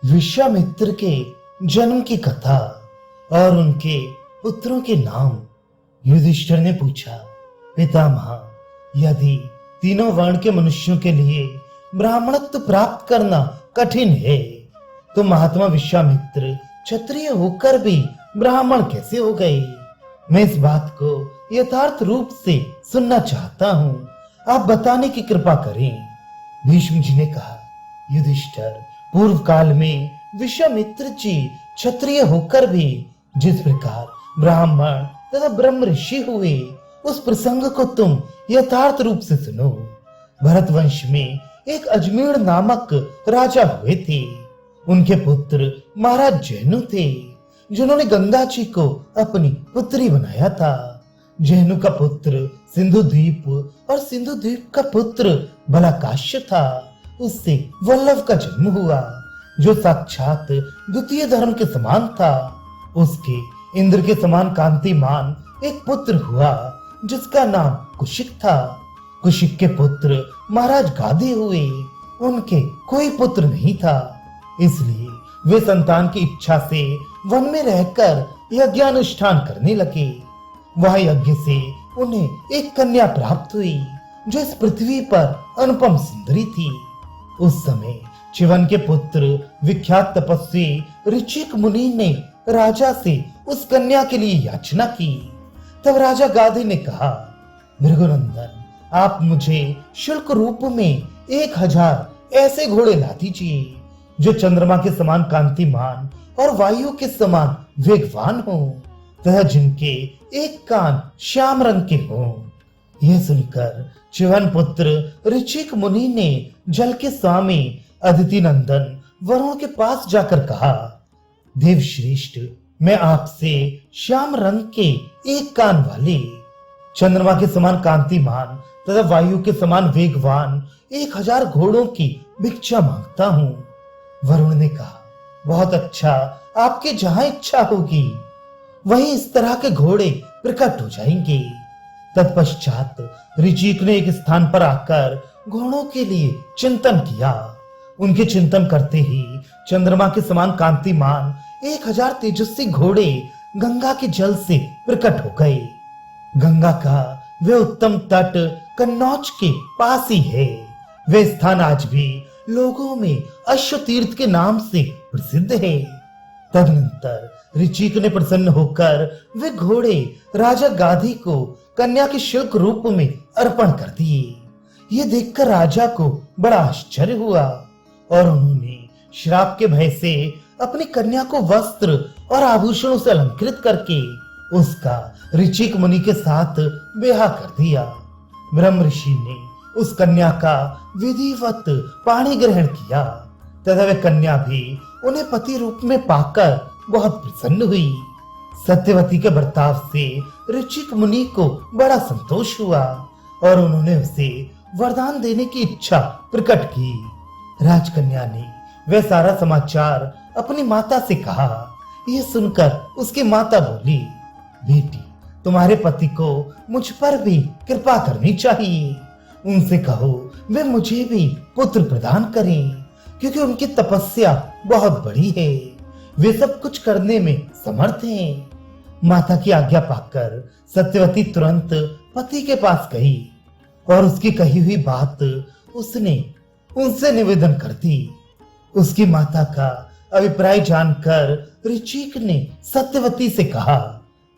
विश्वामित्र के जन्म की कथा और उनके पुत्रों के नाम। युधिष्ठिर ने पूछा, पितामह, यदि तीनों वर्ण के मनुष्यों के लिए ब्राह्मणत्व प्राप्त करना कठिन है, तो महात्मा विश्वामित्र क्षत्रिय होकर भी ब्राह्मण कैसे हो गए? मैं इस बात को यथार्थ रूप से सुनना चाहता हूँ, आप बताने की कृपा करें। भीष्म जी ने कहा, युधिष्ठिर, पूर्व काल में विश्वामित्र जी क्षत्रिय होकर भी जिस प्रकार ब्राह्मण तथा ब्रह्म ऋषि हुए, उस प्रसंग को तुम यथार्थ रूप से सुनो। भरत वंश में एक अजमेर नामक राजा हुए थे। उनके पुत्र महाराज जैनु थे, जिन्होंने गंगा जी को अपनी पुत्री बनाया था। जैनु का पुत्र सिंधु द्वीप और सिंधु द्वीप का पुत्र बलाकाश्य था। उससे वल्लभ का जन्म हुआ, जो साक्षात द्वितीय धर्म के समान था। उसके इंद्र के समान कांतिमान एक पुत्र हुआ, जिसका नाम कुशिक था। कुशिक के पुत्र महाराज गाधे हुए। उनके कोई पुत्र नहीं था, इसलिए वे संतान की इच्छा से वन में रहकर यज्ञानुष्ठान करने लगे। वह यज्ञ से उन्हें एक कन्या प्राप्त हुई, जो इस पृथ्वी पर अनुपम सुंदरी थी। उस समय चिवन के पुत्र विख्यात तपस्वी ऋचिक मुनि ने राजा से उस कन्या के लिए याचना की। तब राजा गाधे ने कहा, भृगुनंदन, आप मुझे शुल्क रूप में 1000 ऐसे घोड़े ला दीजिए, जो चंद्रमा के समान कांतिमान और वायु के समान वेगवान हो, तथा जिनके एक कान श्याम रंग के हों। यह सुनकर चिवन पुत्र ऋचिक मुनि ने जल के स्वामी अदिति नंदन वरुण के पास जाकर कहा, देव श्रेष्ठ, मैं आपसे श्याम रंग के एक कान वाले, चंद्रमा के समान कांतिमान तथा वायु के समान वेगवान 1000 घोड़ों की भिक्षा मांगता हूँ। वरुण ने कहा, बहुत अच्छा, आपकी जहां इच्छा होगी वहीं इस तरह के घोड़े प्रकट हो जाएंगे। तत्पश्चात ऋचिक ने एक स्थान पर आकर घोड़ों के लिए चिंतन किया। उनके चिंतन करते ही चंद्रमा के समान कांतिमान 1000 तेजस्वी घोड़े गंगा के जल से प्रकट हो गए। गंगा का वे उत्तम तट कन्नौज के पास ही है। वे स्थान आज भी लोगों में अश्व तीर्थ के नाम से प्रसिद्ध है। तदनंतर ऋचिक ने प्रसन्न होकर वे घोड़े राजा गाधी को कन्या के शुल्क रूप में अर्पण कर दिए। ये देखकर राजा को बड़ा आश्चर्य हुआ और उन्होंने श्राप के भय से अपनी कन्या को वस्त्र और आभूषणों से अलंकृत करके उसका ऋचिक मुनि के साथ ब्याह कर दिया। ब्रह्म ऋषि ने उस कन्या का विधिवत पाणी ग्रहण किया तथा वह कन्या भी उन्हें पति रूप में पाकर बहुत प्रसन्न हुई। सत्यवती के बर्ताव से ऋचिक मुनि को बड़ा संतोष हुआ और उन्होंने उसे वरदान देने की इच्छा प्रकट की। राजकन्या ने वह सारा समाचार अपनी माता से कहा। यह सुनकर उसकी माता बोली, बेटी, तुम्हारे पति को मुझ पर भी कृपा करनी चाहिए। उनसे कहो वे मुझे भी पुत्र प्रदान करें, क्योंकि उनकी तपस्या बहुत बड़ी है। वे सब कुछ करने में समर्थ हैं। माता की आज्ञा पाकर सत्यवती तुरंत पति के पास गई और उसकी कही हुई बात उसने उनसे निवेदन कर दी। उसकी माता का अभिप्राय जानकर ऋचिक ने सत्यवती से कहा,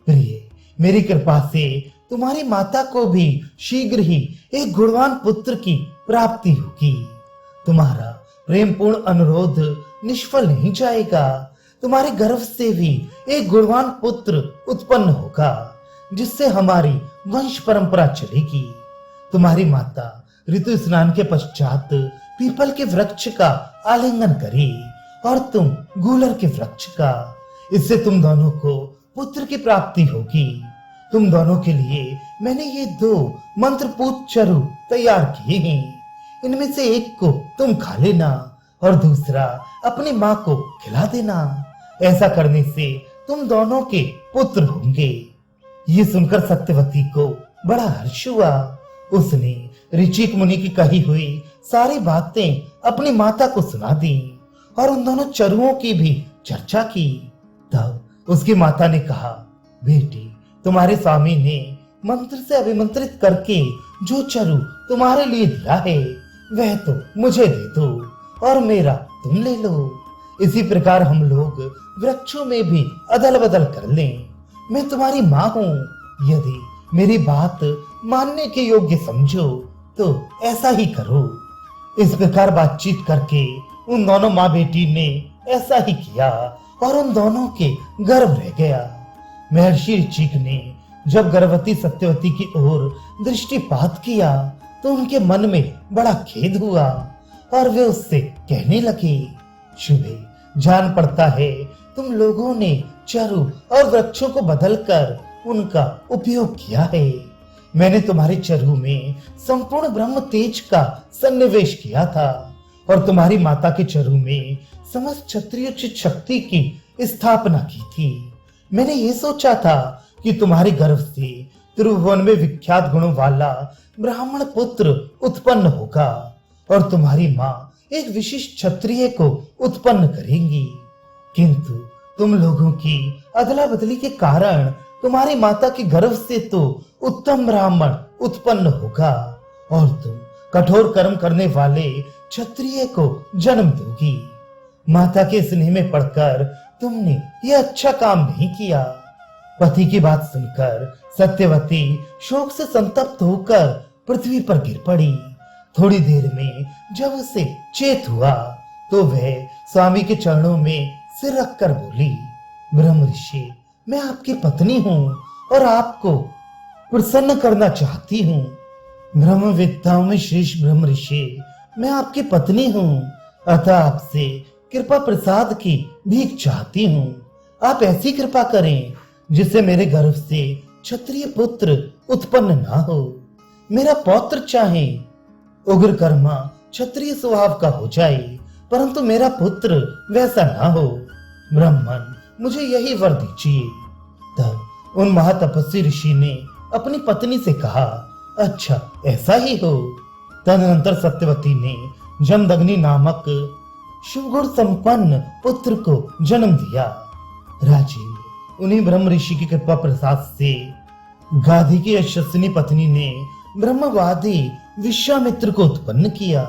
प्रिय, मेरी कृपा से तुम्हारी माता को भी शीघ्र ही एक गुणवान पुत्र की प्राप्ति होगी। तुम्हारा प्रेम पूर्ण अनुरोध निष्फल नहीं जाएगा। तुम्हारे गर्भ से भी एक गुणवान पुत्र उत्पन्न होगा, जिससे हमारी वंश परंपरा चलेगी। तुम्हारी माता ऋतु स्नान के पश्चात पीपल के वृक्ष का आलिंगन करे और तुम गूलर के वृक्ष का। इससे तुम दोनों को पुत्र की प्राप्ति होगी। तुम दोनों के लिए मैंने ये 2 मंत्रपूत चरु तैयार किए हैं। इनमें से एक को तुम खा लेना और दूसरा अपनी माँ को खिला देना। ऐसा करने से तुम दोनों के पुत्र होंगे। ये सुनकर सत्यवती को बड़ा हर्ष हुआ। उसने ऋचिक मुनि की कही हुई सारी बातें अपनी माता को सुना दी और उन दोनों चरुओं की भी चर्चा की। तब उसकी माता ने कहा, बेटी, तुम्हारे स्वामी ने मंत्र से अभिमंत्रित करके जो चरु तुम्हारे लिए दिया है वह तो मुझे दे दो और मेरा तुम ले लो। इसी प्रकार हम लोग वृक्षों में भी अदल बदल कर लें। मैं तुम्हारी माँ हूँ, यदि मेरी बात मानने के योग्य समझो तो ऐसा ही करो। इस प्रकार बातचीत करके उन दोनों माँ बेटी ने ऐसा ही किया और उन दोनों के गर्भ रह गया। महर्षि ऋचिक ने जब गर्भवती सत्यवती की ओर दृष्टिपात किया तो उनके मन में बड़ा खेद हुआ और वे उससे कहने लगे, शुभे, जान पड़ता है तुम लोगों ने चरु और वृक्षों को बदलकर उनका उपयोग किया है। मैंने तुम्हारे चरु में संपूर्ण ब्रह्म तेज का सन्निवेश किया था और तुम्हारी माता के चरु में समस्त क्षत्रियोचित शक्ति की स्थापना की थी। मैंने ये सोचा था कि तुम्हारे गर्भ से त्रिभुवन में विख्यात गुणों वाला ब्राह्मण पुत्र उत्पन्न होगा और तुम्हारी माँ एक विशिष्ट क्षत्रिय को उत्पन्न करेंगी। किंतु तुम लोगों की अदला बदली के कारण तुम्हारी माता के गर्भ से तो उत्तम ब्राह्मण उत्पन्न होगा और तुम कठोर कर्म करने वाले क्षत्रिय को जन्म दोगी। माता के स्नेह में पड़कर तुमने यह अच्छा काम नहीं किया। पति की बात सुनकर सत्यवती शोक से संतप्त होकर पृथ्वी पर गिर पड़ी। थोड़ी देर में जब उसे चेत हुआ तो वह स्वामी के चरणों में सिर रखकर बोली, ब्रह्म ऋषि, मैं आपकी पत्नी हूँ और आपको प्रसन्न करना चाहती हूँ। ब्रह्मविद्ताओं में श्रेष्ठ ब्रह्म ऋषि, मैं आपकी पत्नी हूँ, अतः आपसे कृपा प्रसाद की भीख चाहती हूँ। आप ऐसी कृपा करें जिससे मेरे गर्भ से क्षत्रिय पुत्र उत्पन्न ना हो। मेरा पौत्र चाहे उग्र कर्मा क्षत्रिय स्वभाव का हो जाए, परंतु मेरा पुत्र वैसा ना हो। ब्राह्मण, मुझे यही वर दीजिए। तब उन महातपस्वी ऋषि ने अपनी पत्नी से कहा, अच्छा ऐसा ही हो। तदनंतर सत्यवती ने जमदग्नि नामक शुभगुण संपन्न पुत्र को जन्म दिया। राजेंद्र, उन्हीं ब्रह्म ऋषि की कृपा प्रसाद से गाधी की यशस्विनी पत्नी ने ब्रह्मवादी विश्वामित्र को उत्पन्न किया।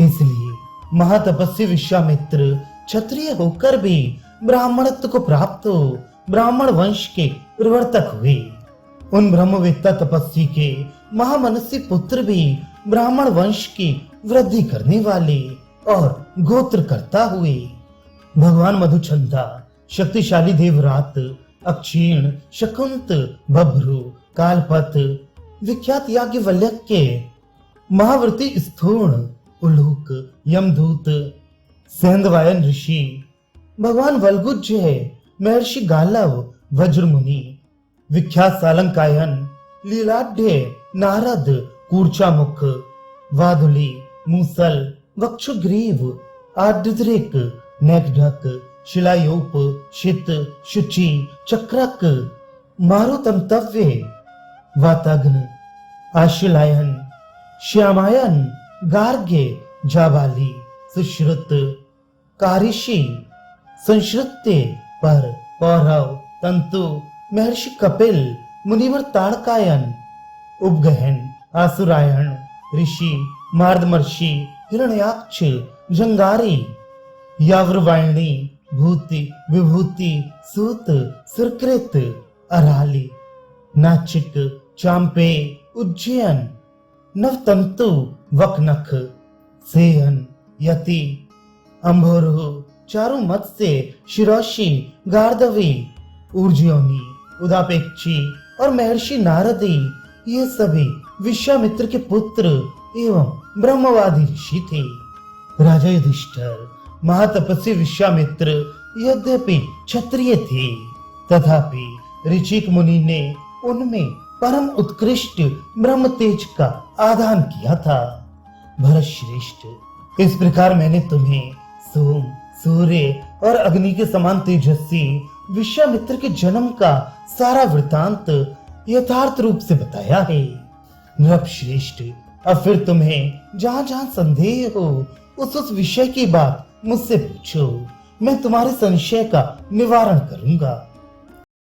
इसलिए महातपस्वी विश्वामित्र क्षत्रिय होकर भी ब्राह्मणत्व को प्राप्त हो ब्राह्मण वंश के प्रवर्तक हुए। उन ब्रह्मवेत्ता तपस्वी के महामनस्वी पुत्र भी ब्राह्मण वंश की वृद्धि करने वाले और गोत्र करता हुए। भगवान मधुचंदा, शक्तिशाली देवरात, अक्षीण, शकुंत, बभ्रु, कालपत, विख्यात याज्ञवल्क्य, महाव्रती स्थूण, उलूक, यमदूत, सेंधवायन ऋषि, भगवान वल्गुज्य, महर्षि गालव, वज्रमुनि, विख्यात सालंकायन, लीलाढ्य, नारद, कूर्चामुख, वादुली, मूसल, वक्षुग्रीव, आर्द्रिक, नैगढक, शिलायोप, शित, शुचि, चक्रक, मारुतंतव्य, वाताग्न, आशिलायन, श्यामायन, गार्ग्य, जाबाली, सुश्रुत, कारिषि, संश्रुत्य, पर, पौरव, तंतु, महर्षि कपिल, मुनिवर ताड़कायन, उपगहन, आसुरायण, ऋषि, मार्दमर्षि, हिरण्याक्ष, जंगारी, यावृवायणी, भूति, विभूति, सूत, सुरकृत, अराली, नाचिक, चांपे, उज्जैन, नवतंतु, वकनख, सेहन, यति, अंभोरु, चारु मत्स्य, शिरोषी, गार्दवी, ऊर्ज्योनि, उदापेक्षी और महर्षि नारदी, ये सभी विश्वामित्र के पुत्र एवं ब्रह्मवादी ऋषि थे। राजा युधिष्ठिर महातपस्वी विश्वामित्र यद्यपि क्षत्रिय थे, तथापि ऋचिक मुनि ने उनमें परम उत्कृष्ट ब्रह्म तेज का आदान किया था। भरत श्रेष्ठ, इस प्रकार मैंने तुम्हें सोम, सूर्य और अग्नि के समान तेजस्वी विश्वामित्र के जन्म का सारा वृतांत यथार्थ रूप से बताया है। नृप श्रेष्ठ, अब फिर तुम्हें जहां जहां संदेह हो उस विषय की बात मुझसे पूछो, मैं तुम्हारे संशय का निवारण करूंगा।